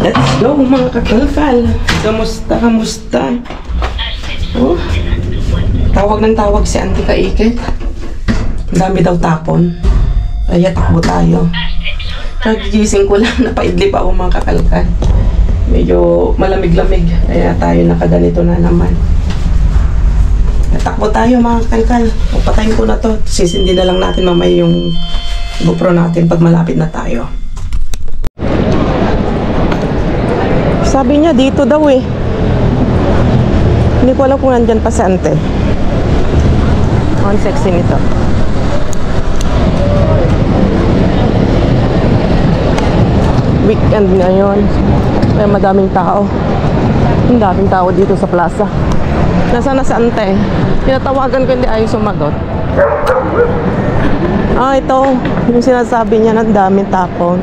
Let's go mga kakalkal. Kamusta? Oh, tawag ng tawag si Auntie Kaiket. Ang dami daw tapon. Kaya takbo tayo. Kagigising ko lang, napaidlip ako mga kakalkal. Medyo malamig-lamig. Kaya tayo nakaganito na naman. Takbo tayo mga kakalkal. Patayin ko na to. Sisindi na lang natin mamaya yung GoPro natin pag malapit na tayo. Sabi niya dito daw eh. Hindi ko alam kung nandyan pa si Ante. Ang sexy nito. Weekend na yun. Kaya madaming tao. Ang daming tao dito sa plaza. Nasaan na si Ante? Tinatawagan ko, hindi ayaw sumagot. Ito. Yung sinasabi niya, ang daming tapon.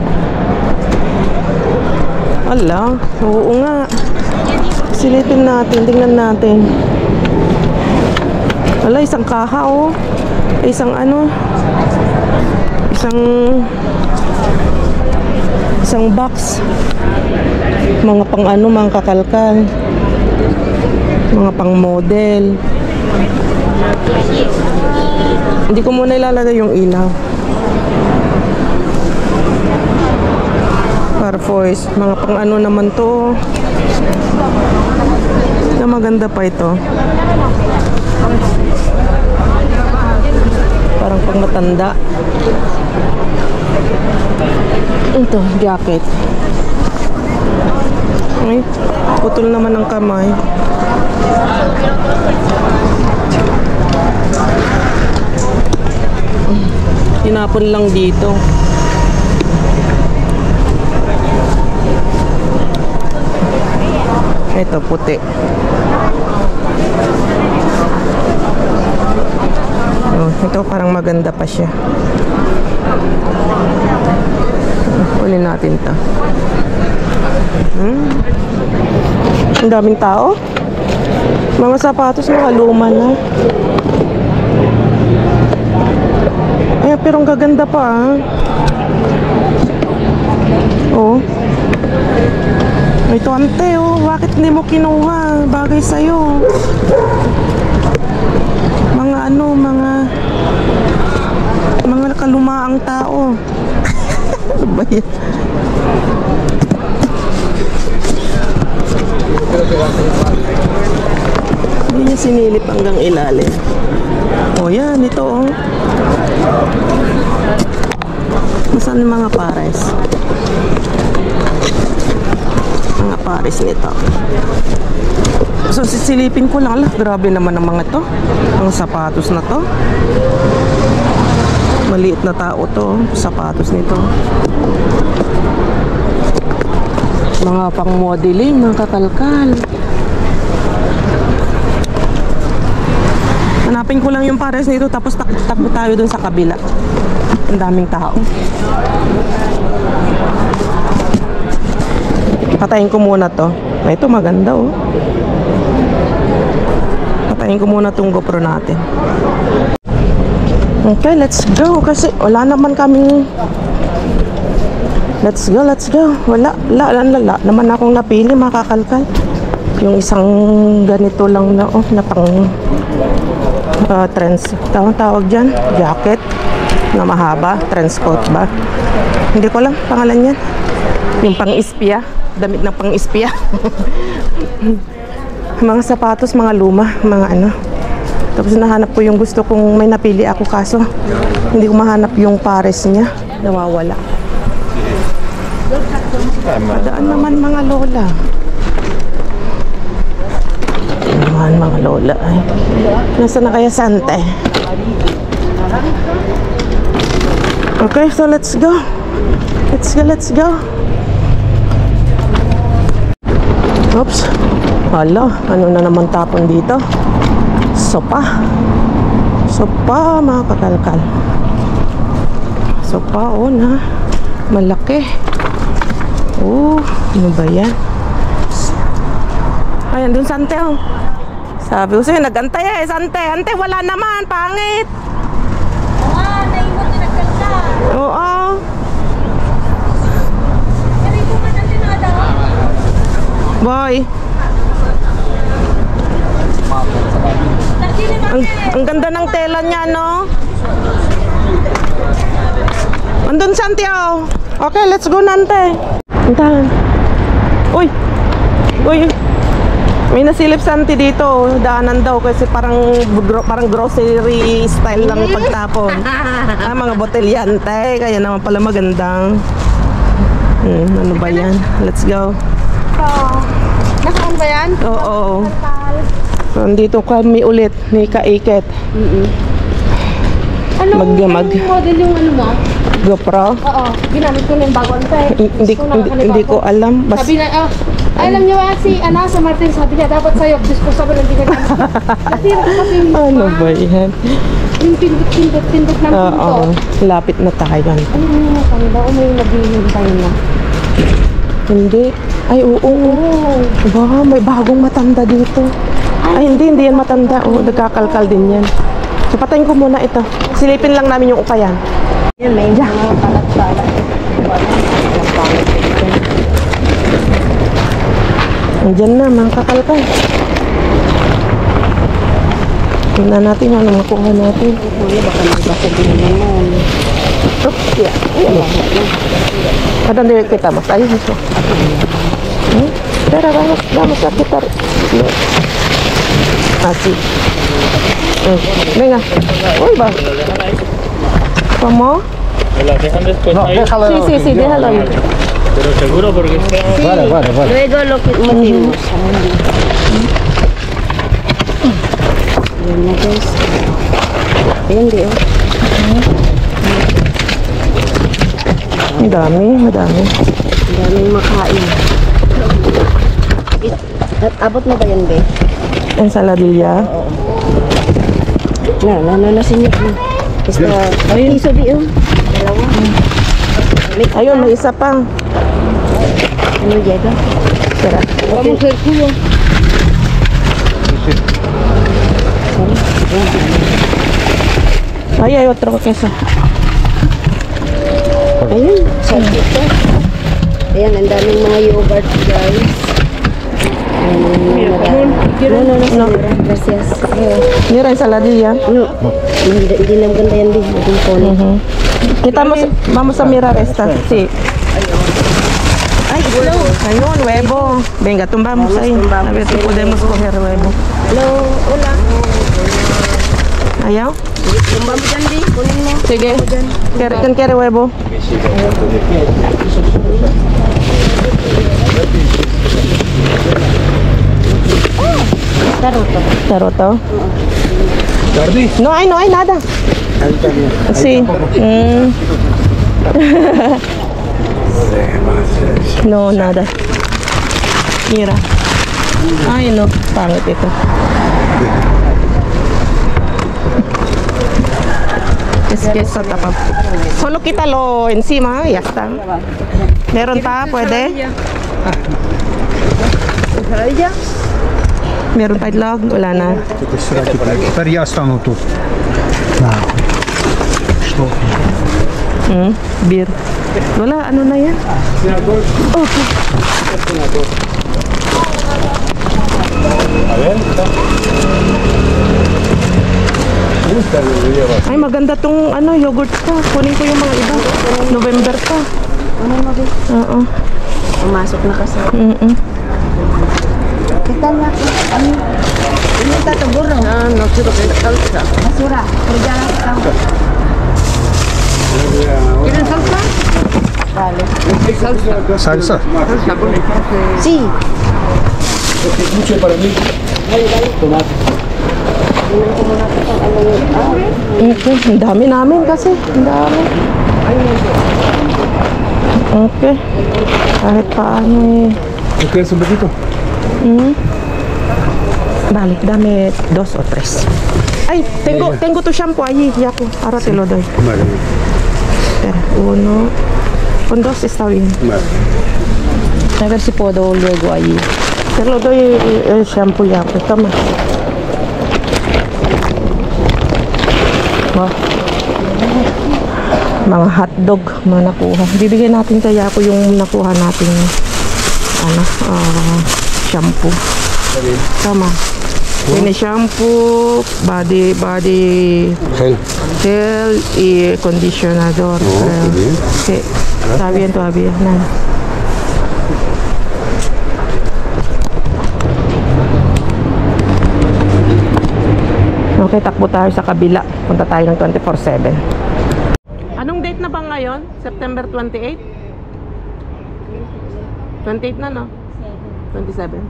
Ala, oo nga. Silipin natin, tingnan natin. Ala, isang kaha oh. Isang box. Mga pang mga kakalkal. Mga pang model. Hindi ko muna ilalagay yung ilaw. Parfois, mga pang naman to. Na maganda pa ito. Parang pang matanda. Ito, jacket. Ay, putol naman ang kamay. Tinapon lang dito. Ito, puti. Oh, ito parang maganda pa siya. Uli natin to. Ang daming tao. Mga sapatos, mga luma na. Ay, pero ang gaganda pa Oh. Ito Ante bakit hindi mo kinuha? Bagay sa'yo. Mga kalumaang tao. Ano ba yan? Hindi niya sinilip hanggang ilalim. Yan, ito Nasaan yung mga pares? Mga pares nito. So sisilipin ko lang. Grabe naman ang mga to. Ang sapatos na to. Maliit na tao to. Sapatos nito. Mga pang modeling, mga kakalkal. Hanapin ko lang yung pares nito. Tapos takbo tayo dun sa kabila. Ang daming tao. Patayin ko muna to. Ito maganda Patayin ko muna tong GoPro natin. Okay, let's go. Kasi wala naman kaming... Let's go. Wala naman akong napili, makakalkal. Yung isang ganito lang na pang trends. Tawag dyan, jacket na mahaba, trench coat ba? Hindi ko lang pangalan yan. Yung pang-ispya, damit ng pang-ispya. Mga sapatos, mga luma, mga Tapos nahanap ko yung gusto kong may napili ako, kaso hindi ko mahanap yung pares niya. Nawawala. Padaan naman mga lola. Mga lola ay. Nasaan na kaya Sante? Okay, so let's go. Let's go. Oops. Hala, ano na naman tapon dito? Sopa mga kakalkal. Sopa na malaki. Ano ba yan? Ayan dun Sante Sabi ko sa'yo, nag-antay Sante. Ante, wala naman, pangit. Naimot na nagkanta. Oo. Kaya ko man natin Boy. Ang ganda ng tela niya, no? Andun, Santiago. Okay, let's go, Nante. Antahan. Uy. Uy. May nasilip Santi dito. Daanan daw kasi parang grocery style lang pagtapon. Mga botelyante. Kaya naman pala magandang. Ano ba yan? Let's go. Nasaan ba yan? Oo. Nandito kami ulit ni Kaiket. Anong model yung ano mo? GoPro? Oo, ginamit ko na yung bago ano tayo. Hindi ko alam. Sabi na, alam niyo ba si sa Martin, sabi niya, dapat sa'yo, disposable hindi ka namin. Nasira kasi yung Ano ba yan? yung pindot ng Oo, pinto. lapit na tayo. Ano yung kanila? O may naghihintay na? Hindi. Ay, oo. Wow, may bagong matanda dito. Ay, hindi yan matanda. Oo, nagkakalkal din yan. So, patayin ko muna ito. Silipin lang namin yung ukayan. Yan, may mga palat-palat. Andiyan na, mga kakalkal. Tingnan natin ano makuha natin. Baka may basa din naman. Oops, yeah. Ada de kita mas ayos eso. Espera, vamos a quitar. Así. Venga. Uy, va. ¿Cómo? ¿Me la dejan después ahí? Sí, déjalo ahí. Pero seguro porque está... Vale. Luego lo que metimos. Yan na guys. Ayan di oh. Madami. Ang daming makain. Abot mo ba yan, be? Ensaladilla. Nananasin niyo. Basta, piso di oh. Dalawa. Ayun, may isa pa. Ano llega? Espera. Vamos al cubo. Ay, hay otro queso. Ayun, salsito. Ayan, ang daming mga yogurt, guys. No. Gracias. Mira, ensaladilla. No, hindi na maganda yan, din. Maging polo. Vamos a mirar esta. Sí. Ay, ayun, huevo. Venga, tumbamos ahí. A ver si podemos coger huevo. Hello, hola. Ayaw? Tumbamos dyan, di. Kunin mo. Sige. ¿Quién quiere huevo? Taroto. Taroto. No hay nada. Sí. No, nada. Mira. Ay, no. Pangit ito. Es que eso tapa. Solo quítalo encima y ya está. Meron pa? Pwede? Ensaladilla? Meron pa itlog? Wala na. Теперь я стану тут. Что? Beer. Wala, ano na yan? Okay. Ay, maganda tong yogurt pa. Kunin ko yung mga iba. November pa. Ano mo, be? Oo. Pumasok na kasi. Kita na ako. Ano tataguro? No quiero que salsa. Basura. Pero ya la sacamos. ¿Quieren salsa? Vale. Salsa? Sí. Mucho para mí. Okay, ang dami namin kasi. Ang dami. Okay. Kahit paano eh. ¿No quieres un poquito? Vale, dame 2 o 3. Ay, tengo tu shampoo allí, ya ko. Ahora te lo doy. Vale. Espera, 1. Con 2 está bien. Vale. A ver si puedo luego allí. Te lo doy el shampoo ya, pues toma. Wow. Mga hotdog, mga nakuha. Bibigyan natin kaya ko yung nakuha natin shampoo. Tama. Ini shampoo, body gel y condicionador. Creo. Sí. Está bien todavía. Nada. Okay, takbo tayo sa kabila. Punta tayo ng 24/7. Anong date na ba ngayon? September 28? 28 na, no? 27.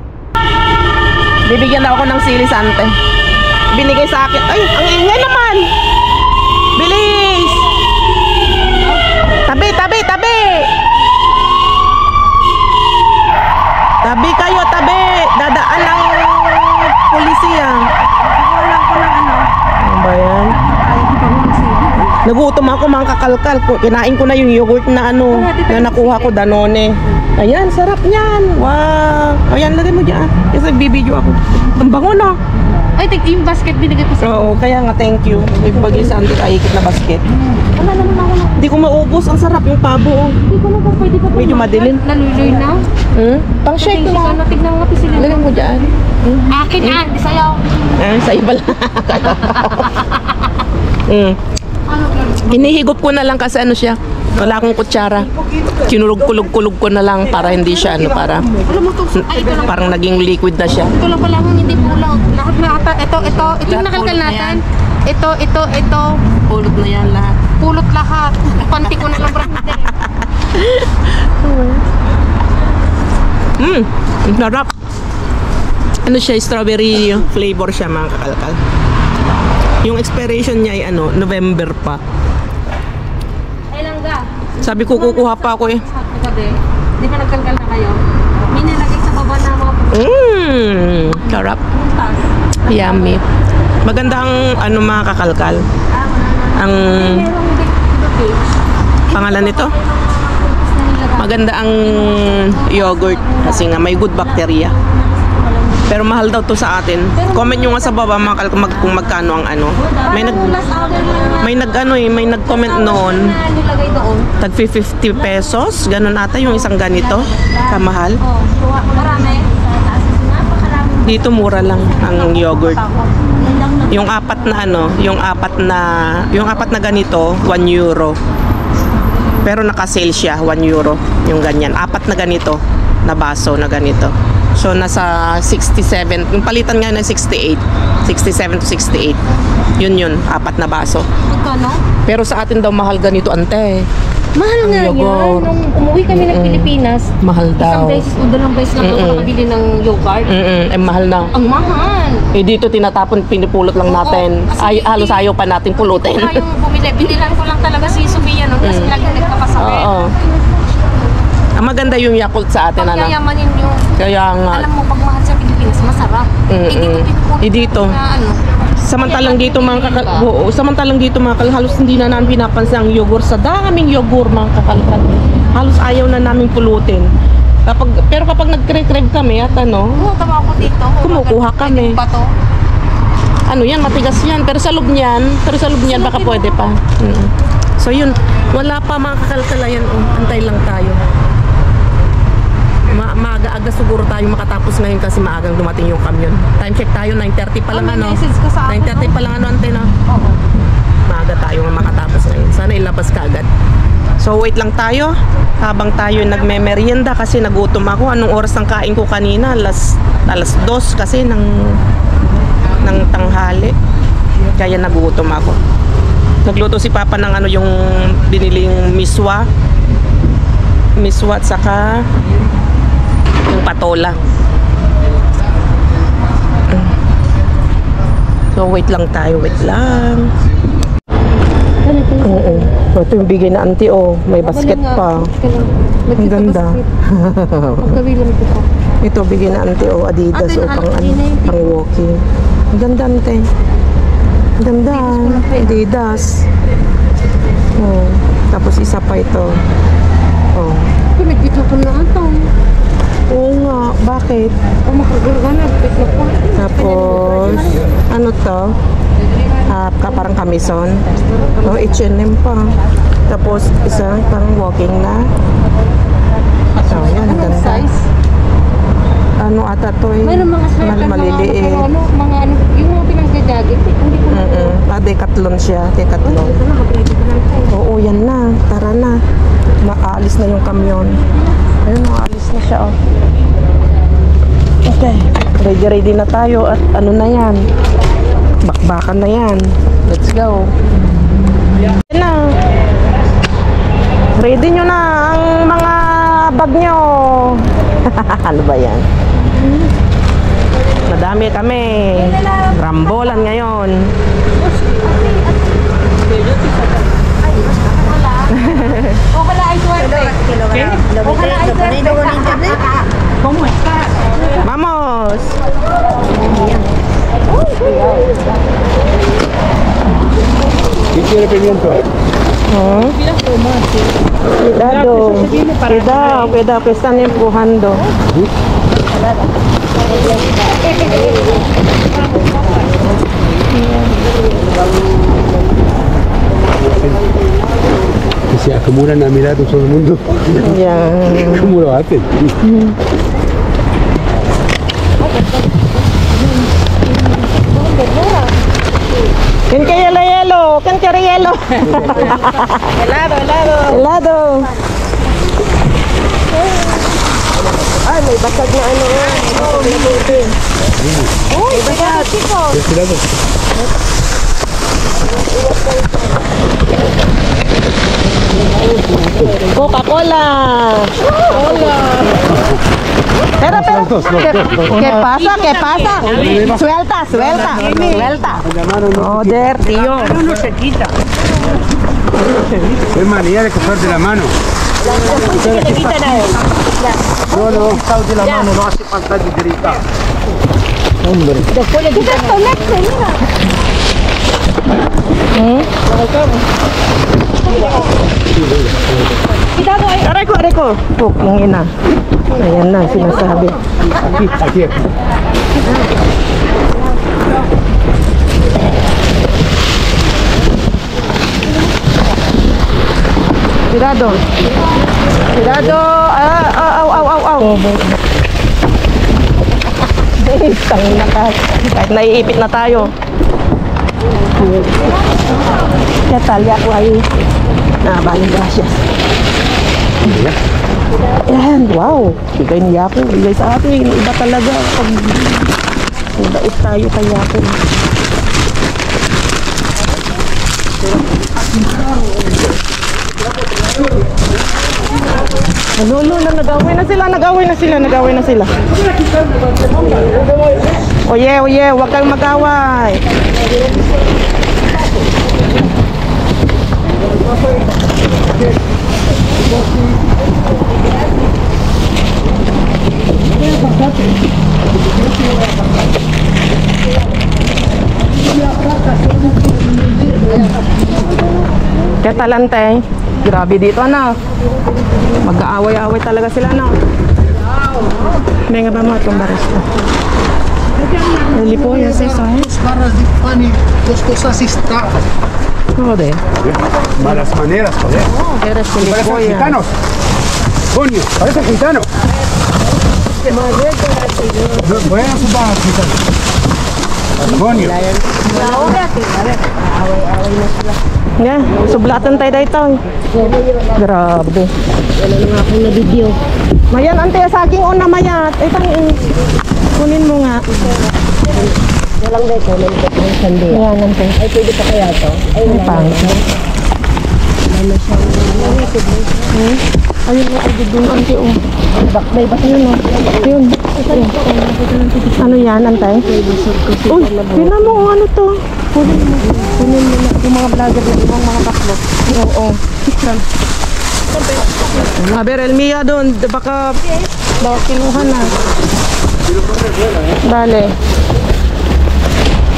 Bibigyan na ako ng sili sante. Binigay sa akin. Ay, ang ingay naman! Bilis! Tabi, tabi, tabi! Tabi kayo, tabi! Dadaan ng polisiya. Ano ba yan? Nagutom ako, mga kakalkal. Kinain ko na yung yogurt na na nakuha ko, Danone. Ayan, sarap niyan. Wow. Ayan, lagay mo dyan. Kasi bibidyo ako. Ang bango, no? Ay, yung basket binigay ko sa... Oo, kaya nga, thank you. May bagay sa antik-aikit na basket. Wala naman ako na. Hindi ko maubos. Ang sarap yung pabo. Hindi ko na ba pwede pa. Medyo madilim. Naluloy na. Pang shake mo. Tignan nga pa sila. Lagay mo dyan. Akin di sayaw. Sa iba lang. Hinihigop ko na lang kasi siya. Wala akong kutsara. Kinulog-kulog ko na lang para hindi siya para Alam mo to. Ay, ito lang. parang naging liquid na siya. Ito lang pala hindi pulang. Lahat na ata. Ito yung nakalkal pulot na natin. yan. Ito. Pulot na yan lahat. Pulot lahat. Panti ko na lang brand. Ang sarap. Ano siya, strawberry flavor siya, mga kakalkal. Yung expiration niya ay November pa. Ay lang ga. Sabi ko kukuha pa ako eh. Di ba nagkalkal na kayo? May nilagay sa baba na mga Sarap. putas. Yummy. Maganda ang mga kakalkal. Ang pangalan nito? Maganda ang yogurt kasi nga may good bacteria. Pero mahal daw to sa atin. Comment nyo nga sa baba mga kung magkano ang may nag-comment noon. Nilagay doon. Tag 50 pesos, ganun ata yung isang ganito. Kamahal. Marami. Dito mura lang ang yogurt. Yung apat na ganito, 1 euro. Pero naka-sale siya, 1 euro. Yung ganyan, apat na ganito na baso na ganito. So nasa 67, yung palitan nga na 68, 67 to 68. Yun, apat na baso. Magkano? Pero sa atin daw mahal ganito, ante. Mahal nga yan. Yogurt. Nung umuwi kami ng Pilipinas, Mahal isang daw. beses o dalawang beses lang ako nakabili ng yogurt. Mahal na. Ang mahal. Dito tinatapon, pinipulot lang natin. Oo, kasi Halos ayaw pa natin pulutin. Ito yung bumili. Binilan ko lang talaga si Sofia nun kasi lagi nagkakasakit. Oo. Ang maganda yung Yakult sa atin, Pag yayamanin nyo, Kaya nga. alam mo, pag mahal sa Pilipinas, masarap. Dito. Na, Samantalang dito mga halos hindi na namin pinapansin ang yogurt sa daming yogurt mga kakalkal. Halos ayaw na namin pulutin. Pero kapag nag-crave kami at tawa ko dito. kumukuha kami. Pwede ba to? Yan, matigas yan. Pero sa loob niyan baka pwede pa. So yun, wala pa mga kakalkalayan. Antay lang tayo. Maaga-aga siguro tayo makatapos ngayon kasi maagang dumating yung kamyon. Time check tayo, 9:30 pa lang may message ka sa akin, 9:30 pa lang antena. Oo. Maaga tayo makatapos ngayon. Sana ilabas ka agad. So wait lang tayo habang tayo nagme-merienda kasi nagutom ako. Anong oras ng kain ko kanina? Alas 2 kasi ng tanghali. Kaya nagutom ako. Nagluto si Papa ng yung biniling miswa at saka yung patola. So wait lang tayo, wait lang. Oo. Ito yung bigay na auntie, may basket pa. Ang ganda. Ito bigay na auntie, Adidas pang walking. Ang ganda auntie. Ang ganda. Adidas. Tapos isa pa ito. Nagkita ko na ito. Oo nga, bakit? Makagurgana. Tapos, ano to? Parang kamison. H&M pa. Tapos, isa parang walking na. Yan, Anong ganda. size? Ata marka to eh. Mayroon mga sweater na maliliit. pero ano, mga ano, yung mga pinagja-jacket, hindi ko na. Decathlon siya, Decathlon. Ito na, mag-ready ka na tayo. Oo, yan na. Tara na. Maalis na yung kamyon. Ayun, maalis na siya, oh. Okay. Ready na tayo. At ano na yan? Bakbakan na yan. Let's go. Yan na. Ready nyo na ang mga bag nyo. Ano ba yan? Madami kami. Rambolan ngayon. Ojalá hay suerte. Ojalá hay suerte. ¿Cómo estás? Vamos. ¿Qué quiere pimiento? Cuidado, que están empujando. Que se acumulan a mirar todo el mundo. Yan. ¿Cómo lo hacen? ¿Quién quiere hielo? ¿Quién quiere hielo? Helado. Ay, may basag na ano. Uy, basag, chicos. ¿De este lado? Coca-Cola. Pero, Los dos. ¿qué pasa? Suelta. Joder, tío. No se quita. Es manía de cogerte la mano. No, de la mano, no hace falta que gritar. Hombre. Después le quitas con leche, mira. Cuidado ahí. Aray ko. Yung ina. Ayan na, sinasabi. Aquí. Cuidado. Au. Kahit naiipit na tayo. Ya tal, ya po ay. Bali, gracias. Ayan, wow. Bigay ni Yapo. Bigay sa atin. Iba talaga. Pag nabait tayo kay Yapo. Lolo, nagawin na sila. Oye, huwag kang mag-away. Kaya talante. Grabe dito, ano? Mag-aaway-aaway talaga sila, no? Venga, vamos a tumbar esto. Gilipollas eso, ¿eh? Dos barras de pan y dos cosas está. Joder. Malas maneras, joder. Eres Parecen gilipollas. gitanos. Coño, parecen gitanos. Voy a su bar, gitanos. Coño. Yan, sublatan tayo dito. Grabe. Wala na nga akong na-video. Mayan, ante, saging una mayat. Ay, kunin mo nga. Walang dito, may sandi. Yan, ante. Ay, pwede pa kaya to? Ay, Ay, wala. pangit. Ayun mo, dun, ante, oh. May bas Ayun, oh. Ayun. Ano yan, ante? Uy, tingnan mo, oh, ano to? Kunin mo na. Yung mga vlogger na ibang mga taklo. Oo. A ver, el Mia doon. Baka kinuhan na. Dale.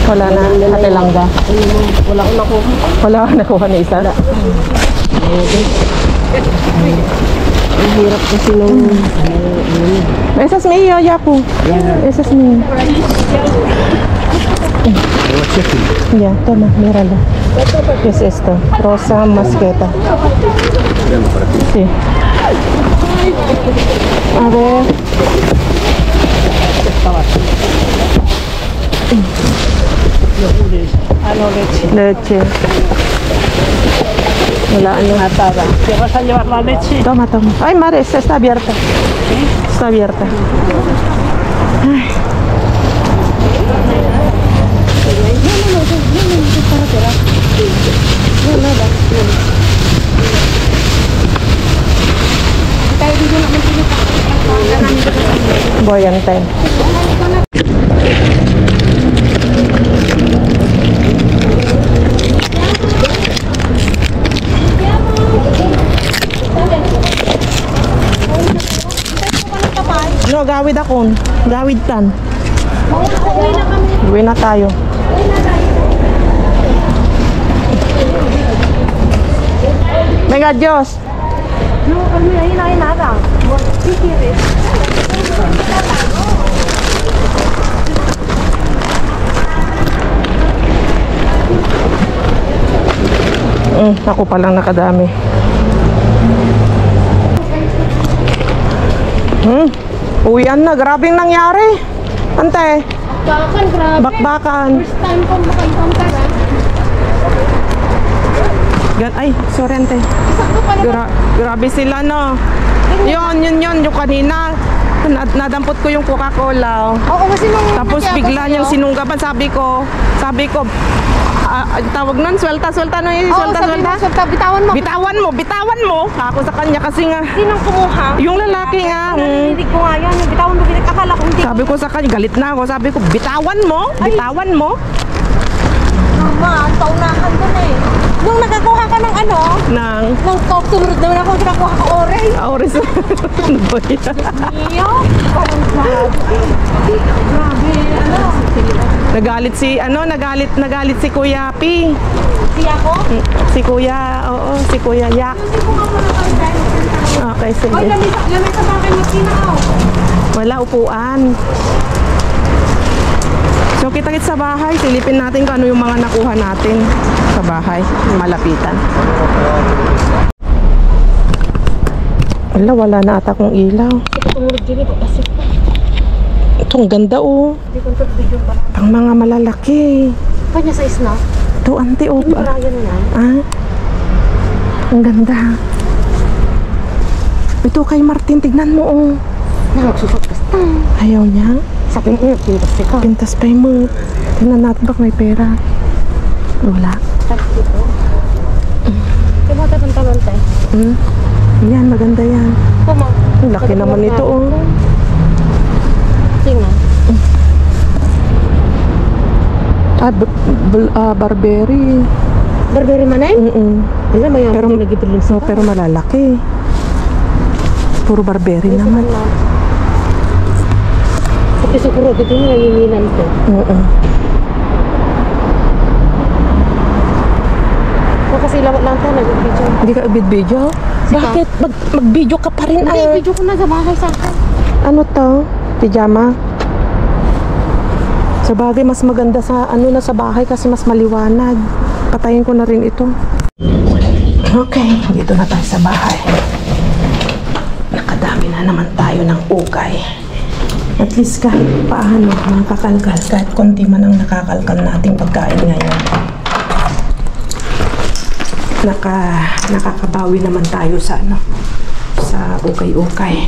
Wala na. Ate Langga. Wala akong nakuha. Wala ka nakuha na isa. Ang hirap kasi nung... Esas mío, Yapu. Ese es mío. Ya, toma, míralo. ¿Qué es esto? Rosa masqueta. Sí. A ver. Ano, leche. Leche. Wala ano. Atada. ¿Te vas a llevar la leche? Toma, toma. Ay, madre, esta está abierta. Está abierta. Ay. Voy a entrar. No, gawid ako. Gawid tan. Uwi na tayo. Mega Diyos. No, kami ahí no hay nada. ¿Qué quieres? Ako palang nakadami. Uwian na. Grabing nangyari. Ante. Bakbakan, grabe. Bakbakan. First time kong makaencounter, ha? Ay, sorry ante. Sakto pala. Grabe sila, no? Yun, yung kanina. Nadampot ko yung Coca-Cola. Oo, kasi nung... Tapos bigla niyang sinunggaban. Sabi ko, tawag nun, swelta no yung Oo, sabi mo, bitawan mo. Ako sa kanya kasi nga, Sinong kumuha? yung lalaki nga. Narinig ko nga yan. Yung bitawan mo, akala ko hindi. Sabi ko sa kanya, galit na ako. Sabi ko, bitawan mo. Normal, paunahan dun eh. Nung nagkakuha ka ng ano, Nang, nung Coke, sumunod naman ako, nakakuha ka orange. oras. Ano ba yan? Iyo? Grabe, ano? Nagalit si Kuya P. Siya ko? Si Kuya Yak. Kasi ko nga muna kayo dahil. Okay, Oy, sige. lamay sa bakit makina ako. Wala upuan. So, kita-kits sa bahay. Silipin natin kung ano yung mga nakuha natin sa bahay. Malapitan. Wala na ata kong ilaw. Ito tumulog dito, kasi Ito, ang ganda oh. hindi ko video pa. Pang mga malalaki. Kanya size na? Ito, ante oh. Hindi ba yan na? Ah, ang ganda. Ito kay Martin, tignan mo oh. Nagsusot basta. Ayaw niya. Sabi mo, pintas ka. Pintas pa mo. Tingnan natin baka may pera. Wala. Sabi dito. Kaya mo tayo pantalon tayo. Yan, maganda yan. Tama. Ang laki naman nito oh. Tingnan. Barberi. Barberi manay? Wala mayaman Pero, yung nagipilin sa pero malalaki. Puro barberi naman. Kasi siguro dito yung nanginginan ko. Kasi lawat lang tayo nag-video. Hindi ka video? Bakit? Mag-video ka pa rin Hindi, video ko na sa bahay sa akin. Ano to? Pijama? Sa bagay, mas maganda sa na sa bahay kasi mas maliwanag. Patayin ko na rin ito. Okay, dito na tayo sa bahay. Nakadami na naman tayo ng ukay. At least kahit paano, nakakalkal. Kahit konti man ang nakakalkal nating pagkain ngayon. Nakakabawi naman tayo sa sa ukay-ukay.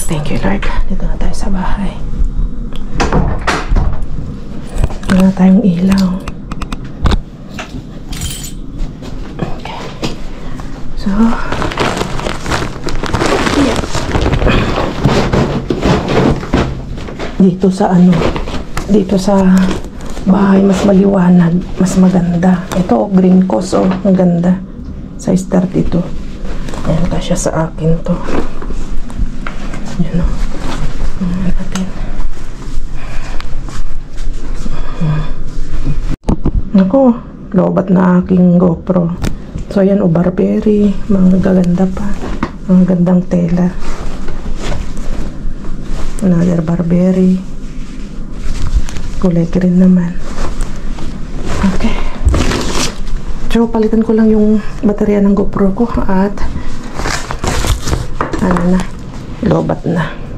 Thank you, Lord. Dito na tayo sa bahay. Wala na tayong ilaw. Okay. So, yeah. Dito sa bahay, mas maliwanag, mas maganda. Ito, green cos, oh, ang ganda. Size 32. Ayan, kasya sa akin to. Yan o. Natin. Ako, lobat na aking GoPro. So, ayan o, Barberi. Mga gaganda pa. Mga gandang tela. Another Barberi. Kulay green naman. Okay. So, palitan ko lang yung baterya ng GoPro ko at ano na, lobat na.